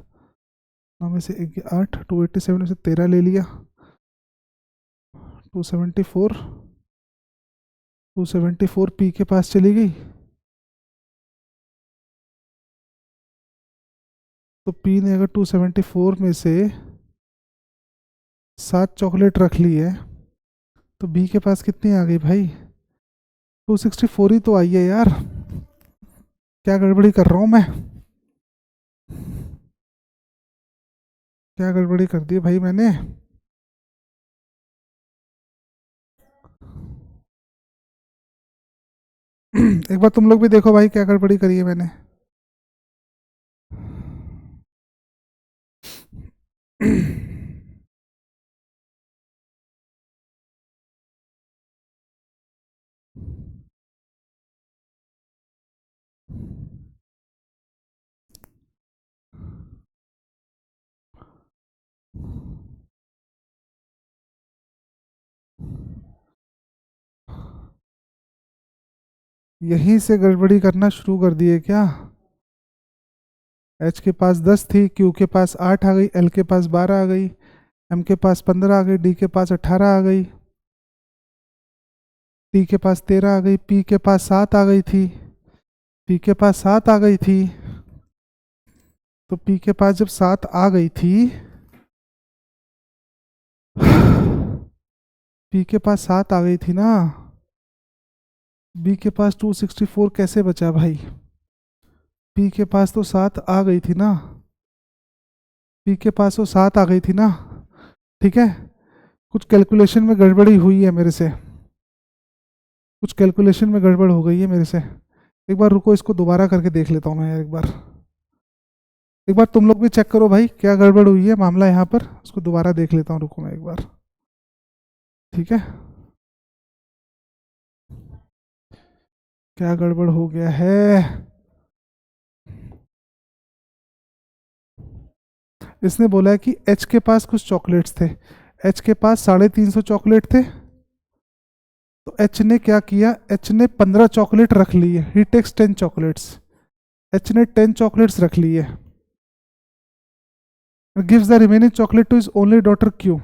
9 में से 8, 287 में से 13 ले लिया, 274, 274 पी के पास चली गई, तो पी ने अगर 274 में से 7 चॉकलेट रख ली है तो बी के पास कितनी आ गई भाई? 264 ही तो आई है यार, क्या गड़बड़ी कर रहा हूँ मैं? क्या गड़बड़ी कर दी भाई मैंने? एक बार तुम लोग भी देखो भाई क्या गड़बड़ी करी है मैंने। यहीं से गड़बड़ी करना शुरू कर दिए क्या? एच के पास 10 थी, क्यू के पास 8 आ गई, एल के पास 12 आ गई, एम के पास 15 आ गई, डी के पास 18 आ गई, टी के पास 13 आ गई, पी के पास 7 आ गई थी, पी के पास 7 आ गई थी, तो पी के पास जब 7 आ गई थी, पी के पास 7 आ गई थी ना, बी के पास 264 कैसे बचा भाई? पी के पास तो 7 आ गई थी ना, पी के पास तो 7 आ गई थी ना, ठीक है। कुछ कैलकुलेशन में गड़बड़ी हुई है मेरे से, कुछ कैलकुलेशन में गड़बड़ हो गई है मेरे से। एक बार रुको, इसको दोबारा करके देख लेता हूँ मैं यार, एक बार तुम लोग भी चेक करो भाई क्या गड़बड़ हुई है मामला यहाँ पर, उसको दोबारा देख लेता हूँ, रुको मैं एक बार, ठीक है। क्या गड़बड़ हो गया है? इसने बोला है कि एच के पास कुछ चॉकलेट्स थे, एच के पास 350 चॉकलेट थे, तो एच ने क्या किया? एच ने 15 चॉकलेट रख ली है, ही टेक्स 10 चॉकलेट्स, एच ने 10 चॉकलेट्स रख ली है, gives the remaining chocolate to his only daughter Q.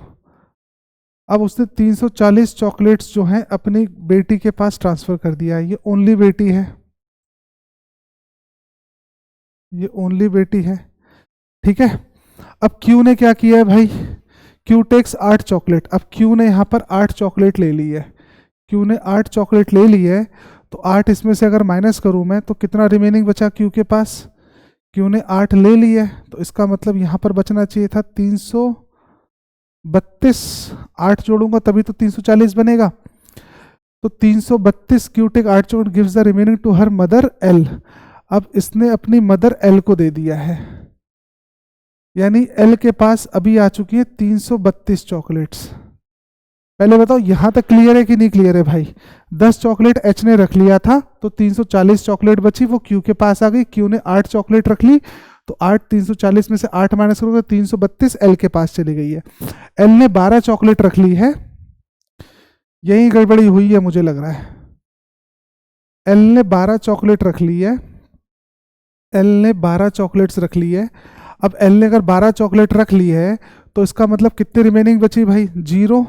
अब उसने 340 चॉकलेट्स जो हैं अपनी बेटी के पास ट्रांसफर कर दिया है, ये ओनली बेटी है, ये ओनली बेटी है, ठीक है। अब क्यू ने क्या किया है भाई, क्यू टेक्स 8 चॉकलेट। अब क्यू ने यहाँ पर 8 चॉकलेट ले ली है, क्यू ने 8 चॉकलेट ले ली है, तो 8 इसमें से अगर माइनस करूँ मैं तो कितना रिमेनिंग बचा क्यू के पास, क्यू ने 8 ले ली है, तो इसका मतलब यहाँ पर बचना चाहिए था 332। 8 जोड़ूंगा तभी तो 340 बनेगा, तो 332 Q take 8 chocolate gives the remaining to her mother L. अब इसने अपनी मदर एल को दे दिया है, यानी एल के पास अभी आ चुकी है 332 चॉकलेट्स। पहले बताओ यहां तक क्लियर है कि नहीं क्लियर है भाई। 10 चॉकलेट एच ने रख लिया था तो 340 चॉकलेट बची, वो क्यू के पास आ गई। क्यू ने 8 चॉकलेट रख ली, तो 8 340 में से 8 माइनस करोगे 332 एल के पास चली गई है। एल ने 12 चॉकलेट रख ली है, यही गड़बड़ी हुई है मुझे लग रहा है। एल ने 12 चॉकलेट रख ली है, एल ने 12 चॉकलेट्स रख ली है। अब एल ने अगर 12 चॉकलेट रख ली है तो इसका मतलब कितनी रिमेनिंग बची भाई, 0,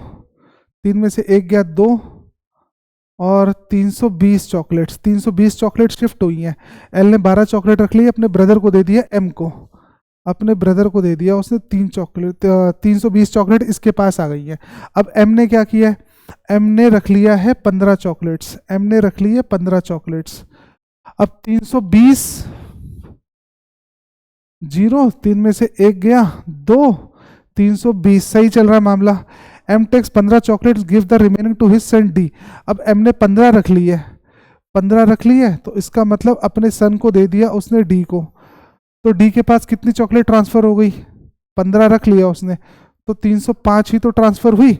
3 में से 1 गया 2, और 320 चॉकलेट्स, 320 चॉकलेट शिफ्ट हुई हैं। एल ने 12 चॉकलेट रख ली, अपने ब्रदर को दे दिया एम को, अपने ब्रदर को दे दिया उसने 3 चॉकलेट, 320 चॉकलेट इसके पास आ गई है। अब एम ने क्या किया है, एम ने रख लिया है 15 चॉकलेट्स, एम ने रख ली है 15 चॉकलेट्स। अब 320 0, 3 में से 1 गया 2, 320, सही चल रहा है मामला। M takes 15 chocolates give the remaining to his son D. अब एम ने 15 रख ली है, 15 रख ली है, तो इसका मतलब अपने सन को दे दिया उसने डी को, तो डी के पास कितनी चॉकलेट ट्रांसफर हो गई, 15 रख लिया उसने, तो 305 ही तो ट्रांसफर हुई,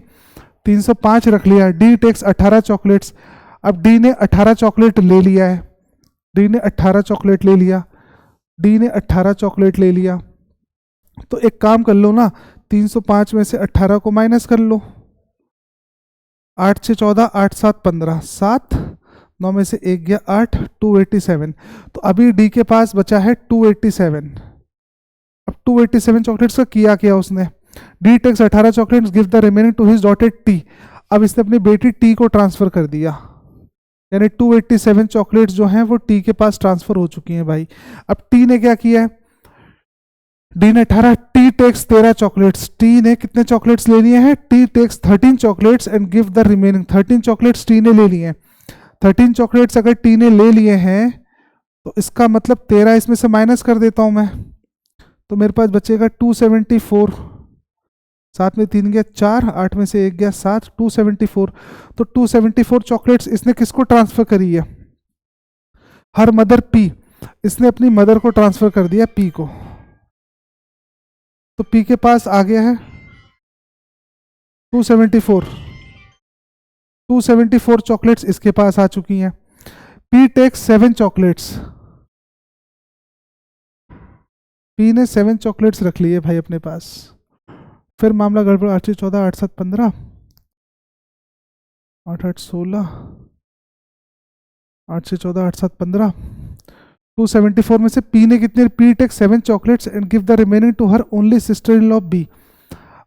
305 रख लिया। D takes 18 chocolates. अब डी ने 18 चॉकलेट ले लिया है, डी ने 18 चॉकलेट ले लिया, डी ने 18 चॉकलेट ले लिया। तो एक काम कर लो ना, 305 में से 18 को माइनस कर लो, 8 से 14, 8 7 15, 7, 9 में से 1 गया 8, 287। तो अभी डी के पास बचा है 287। अब 287 चॉकलेट्स का किया क्या उसने, D takes 18 chocolates give the remaining to his daughter T. अब इसने अपनी बेटी टी को ट्रांसफर कर दिया, यानी 287 चॉकलेट्स जो हैं वो टी के पास ट्रांसफर हो चुकी हैं भाई। अब टी ने क्या किया है, डी ने 18, टी टेक्स 13 चॉकलेट्स। टी ने कितने चॉकलेट्स ले लिए हैं, T takes 13 chocolates and give the remaining. 13 chocolates T ने ले लिए हैं। 13 चॉकलेट्स अगर टी ने ले लिए हैं तो इसका मतलब 13 इसमें से माइनस कर देता हूं मैं, तो मेरे पास बचेगा 274, 7 में 3 गया 4, 8 में से 1 गया 7, 274। तो 274 चॉकलेट्स इसने किसको ट्रांसफर करी है, हर मदर पी, इसने अपनी मदर को ट्रांसफर कर दिया पी को। तो पी के पास आ गया है 274 चॉकलेट्स इसके पास आ चुकी हैं। पी टेक्स 7 चॉकलेट्स, पी ने 7 चॉकलेट्स रख लिए भाई अपने पास। फिर मामला गड़बड़, 8 से 14, 8 7 15, 8 8 16, 8 से 14, 8 7 15, 274 में से पी ने कितने, P take 7 chocolates and give the remaining to her only sister in law B.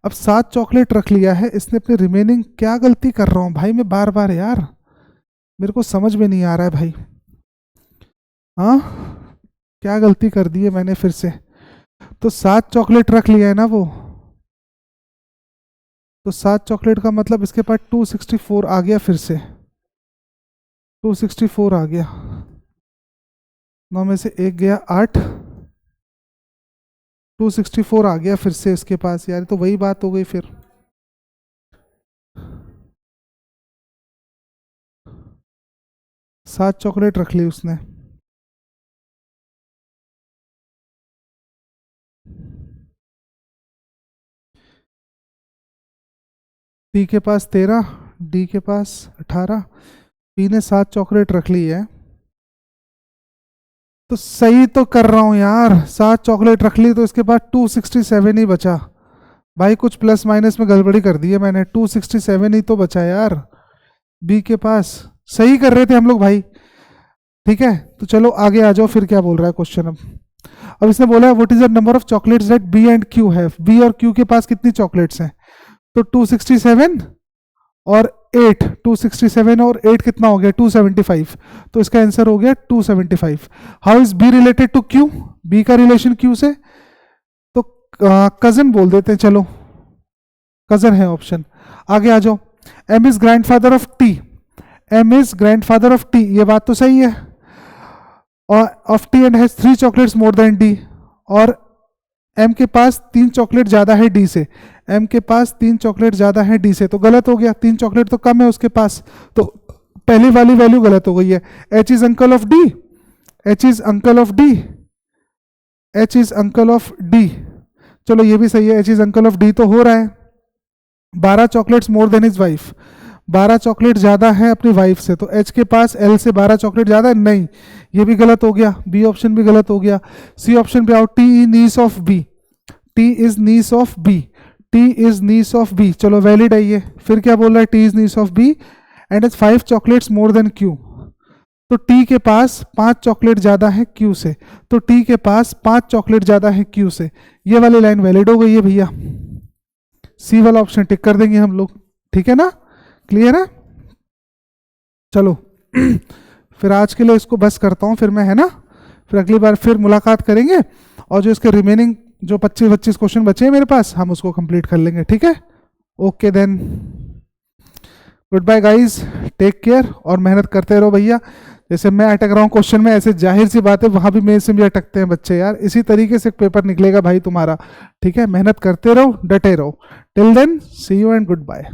अब 7 चॉकलेट रख लिया है इसने अपने रिमेनिंग। क्या गलती कर रहा हूँ भाई मैं बार बार यार, मेरे को समझ में नहीं आ रहा है भाई। हाँ क्या गलती कर दी है मैंने फिर से। तो 7 चॉकलेट रख लिया है ना वो, तो 7 चॉकलेट का मतलब इसके पास 264 आ गया, फिर से 264 आ गया। 9 में से 1 गया 8, 264 आ गया फिर से इसके पास यार, तो वही बात हो गई फिर। सात चॉकलेट रख ली उसने, पी के पास 13, डी के पास 18, पी ने 7 चॉकलेट रख ली है। तो सही तो कर रहा हूं यार, 7 चॉकलेट रख ली तो इसके बाद 267 ही बचा भाई। कुछ प्लस माइनस में गड़बड़ी कर दी है मैंने, 267 ही तो बचा यार बी के पास। सही कर रहे थे हम लोग भाई, ठीक है। तो चलो आगे आ जाओ, फिर क्या बोल रहा है क्वेश्चन। अब इसने बोला है what is the number of chocolates that B and Q have. B और क्यू के पास कितनी चॉकलेट्स हैं, तो 267 और 8 267 और 8 कितना हो गया 275, तो इसका आंसर हो गया 275। How is B related to Q, B का रिलेशन क्यू से, तो कजन बोल देते हैं, चलो कजन है ऑप्शन। आगे आ जाओ, M is grandfather of T, M is grandfather of T, ये बात तो सही है, और of T and has 3 chocolates more than D, और एम के पास 3 चॉकलेट ज्यादा है डी से, एम के पास 3 चॉकलेट ज्यादा है डी से, तो गलत हो गया, 3 चॉकलेट तो कम है उसके पास, तो पहली वाली वैल्यू गलत हो गई है। H is uncle of D, H is uncle of D, H is uncle of D, चलो ये भी सही है, H is uncle of D तो हो रहा है। 12 chocolates more then his wife, 12 chocolate ज्यादा है अपनी वाइफ से, तो एच के पास एल से 12 चॉकलेट ज्यादा है, नहीं, ये भी गलत हो गया, बी ऑप्शन भी गलत हो गया। सी ऑप्शन पे आओ, T is niece of B, T is niece of B, T is niece of B, चलो वैलिड है ये। फिर क्या बोल रहा है, T is niece of B and is 5 chocolates more than Q, तो टी के पास 5 चॉकलेट ज्यादा है क्यू से, तो टी के पास 5 चॉकलेट ज्यादा है क्यू से, ये वाली लाइन वैलिड हो गई है भैया, सी वाला ऑप्शन टिक कर देंगे हम लोग, ठीक है ना, क्लियर है। चलो फिर आज के लिए इसको बस करता हूँ, फिर मैं, है ना, फिर अगली बार फिर मुलाकात करेंगे, और जो इसके रिमेनिंग जो 25 क्वेश्चन बचे हैं मेरे पास, हम उसको कंप्लीट कर लेंगे, ठीक है। Okay then, good bye guys, take care, और मेहनत करते रहो भैया, जैसे मैं अटक रहा हूँ क्वेश्चन में, ऐसे जाहिर सी बात है वहाँ भी मेरे से भी अटकते हैं बच्चे यार, इसी तरीके से पेपर निकलेगा भाई तुम्हारा, ठीक है, मेहनत करते रहो, डटे रहो। Till then see you and good bye.